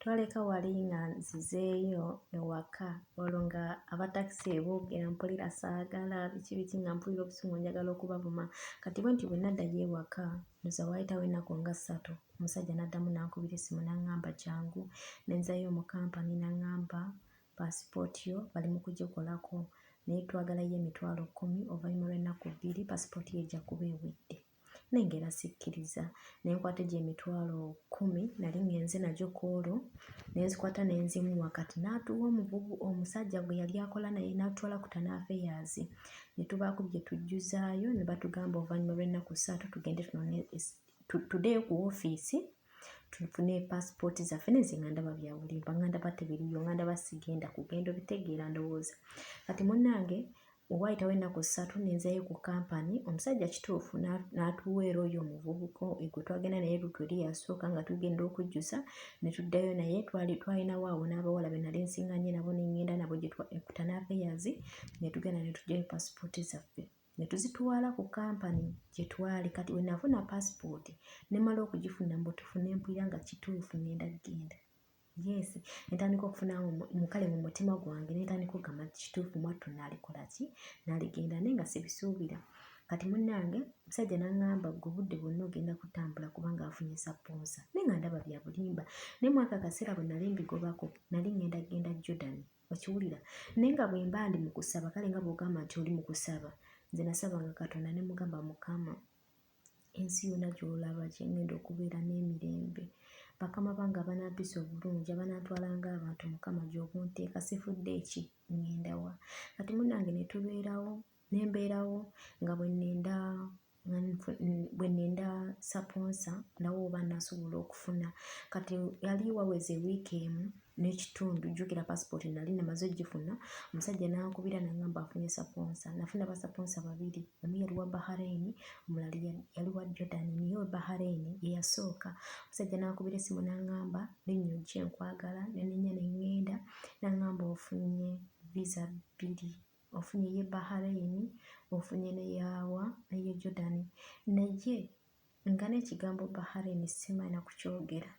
twaleka wali nga nzizeeyo ewaka olwo nga abatakisi boogera mpulira saagala biki nga mpulira obusungu njagala okubavuma kati bwe nti bwe naddayo ewaka nza waayitawo ennaku nga 3 omusajja n'addamu n'ankubira essimu n'aŋŋamba jangu nenzayo mu kampani n'aŋŋamba paasipooti yo bali mu kugikolako naye twagalayo emitwalo 10 oluvannyuma lw'ennaku 2 paasipooti ye ejja kuba ewedde nengera sikkiriza nenkwata gye emitwalo 10 nali ngenze nagyo koolo nenzikwata nenzimuwa kati n'atuwa omusajja gwe yali akola naye n'atwala ku Tanafeyazi ne tubaako bye tujjuzaayo ne batugamba oluvannyuma lw'ennaku 3 tugende tuddeyo ku woofiisi tufune paasipooti zaffe nezinga ndaba bya bulimba nga ndaba tebiriyo nga ndaba sigenda kugenda obitegeera ndowooza kati munnange waayitawo ennaku 3 nenzayo ku kampani omusajja kituufu n'atuweera oyo omuvubuka gwe twagenda naye lutu eri yasooka nga tugenda okujjuza ne tuddayo naye twalinawo awo n'abawala be nali nsiŋŋanye nabo nengenda nabo ku Tanafeyazi ne tugenda ne tuggyayo paasipooti zaffe ne tuzitwala ku kampani gye twali kati bwe nafuna paasipooti ne mala okugifuna mbu tufune mpulira nga kituufu ngenda genda yes netandika okufuna mukale mu mutima gwange netandika okugamba kituufu mwattu naalikola ki naaligenda naye nga sibisuubira kati munnange musajja n'aŋŋamba gwe budde bwonna ogenda kutambula kubanga afunye saponsa naye nga ndaba bya bulimba naye mwaka akaseera bwe nali mbigobako nali genda Jordan okiwulira naye nga bwe mba ndi mu kusaba kale nga bw'ogamba nti oli mu kusaba nze nasabanga Katonda ne mugamba Mukama ensi yonna gy'olaba gye ngenda okubeera n'emirembe bakama bange abanampisa obulungi abanaatwalanga abantu Mukama gy'obunteeka sifudde eki ngendawa kati munnange ne tubeerawo nembeerawo nga bwe nnenda saponsa nawo oba nasobola okufuna kati yali waweze wiiki emu n'ekitundu jjukira paasipooti nali namaze ogifuna omusajja n'ankubira n'aŋŋamba afunye saponsa nafuna basaponsa 2 omu yali wa Bahrain omulala yali wa Jordan naye wa Bahrain ye yasooka omusajja n'ankubira essimu n'aŋŋamba linnya ojje nkwagala nenenya nengenda n'aŋŋamba ofunye visa 2 ofunye ye Bahrain ofunye neye Jordan naye nga n'ekigambo Bahrain simanyi na kukyogera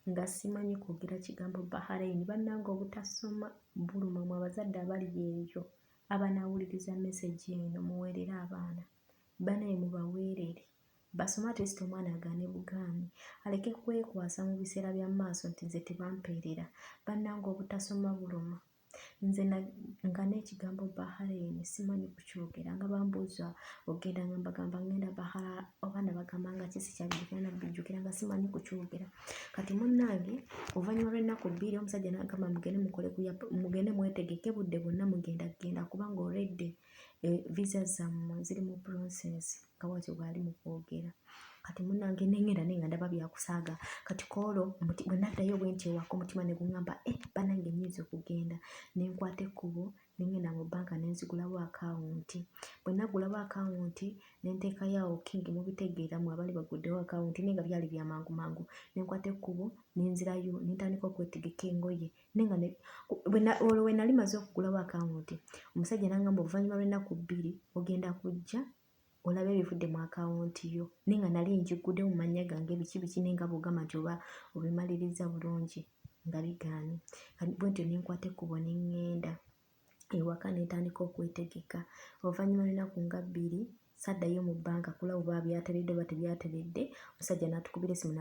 nga simanyi kwogera kigambo Bahrain bannanga obutasoma buluma mu abazadde abali eyo abanaawuliriza message eno muweerere abaana banaye mubaweerere basoma test omwana agaane bugaani aleke kwekwasa mu biseera bya maaso nti nze tebampeerera bannanga obutasoma buluma nze nga n'ekigambo Bahrain simanyi kukyogera nga bambuuza ogenda nga mbagamba ngenda Bahrain obaana bagamba nga kisi kyabijjukira bijjukira nga simanyi kukyogera kati munnange oluvannyuma lw'ennaku 2 omusajja n'agamba mugende mwetegeke budde bwonna mugenda kubanga already visa zammwe ziri mu process kawati bwali mu kwogera kati munnange nengenda nenga ndaba byakusaaga kati koolo bwe naddayo bwe nti ewaka omutima ne guŋŋamba bannange nnyinza okugenda nenkwata ekkubo nengenda mu bbanka nenzigulawo akawunti bwe nagulawo akawunti nenteekayo awo kingi mubitegeera mu abali baguddewo akawunti naye nga byali bya mangu nenkwata ekkubo nenzirayo nentandika okwetegeka engoye nenga olwo we nali maze okugulawo akawunti omusajja n'aŋŋamba oluvannyuma lw'ennaku 2 ogenda kujja olabe ebivudde mu akawunti yo nenga nali njigudde mu mannya gange biki nenga bw'ogamba nti oba obimaliriza bulungi nga bigaanye bwe ntyo nenkwata ekkubo nengenda ewaka netandika okwetegeka oluvannyuma lw'ennaku nga 2 saddayo mu bbanka kulaba oba byateredde oba tebyateredde omusajja n'atukubira essimu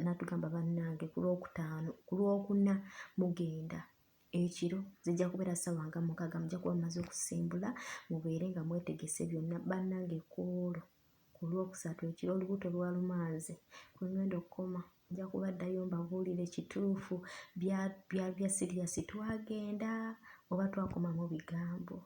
n'atugamba bannange ku lwokuna mugenda ekiro zijja kubeera ssaawa nga 6 mujja kuba mumaze okusimbula mubeere nga mwetegese byonna bannange koolo ku lwokusatu ekiro olubuto lwalumanze kwengenda okukoma nja kubaddayo mbabuulire kituufu bya siriyasi twagenda oba twakoma mu bigambo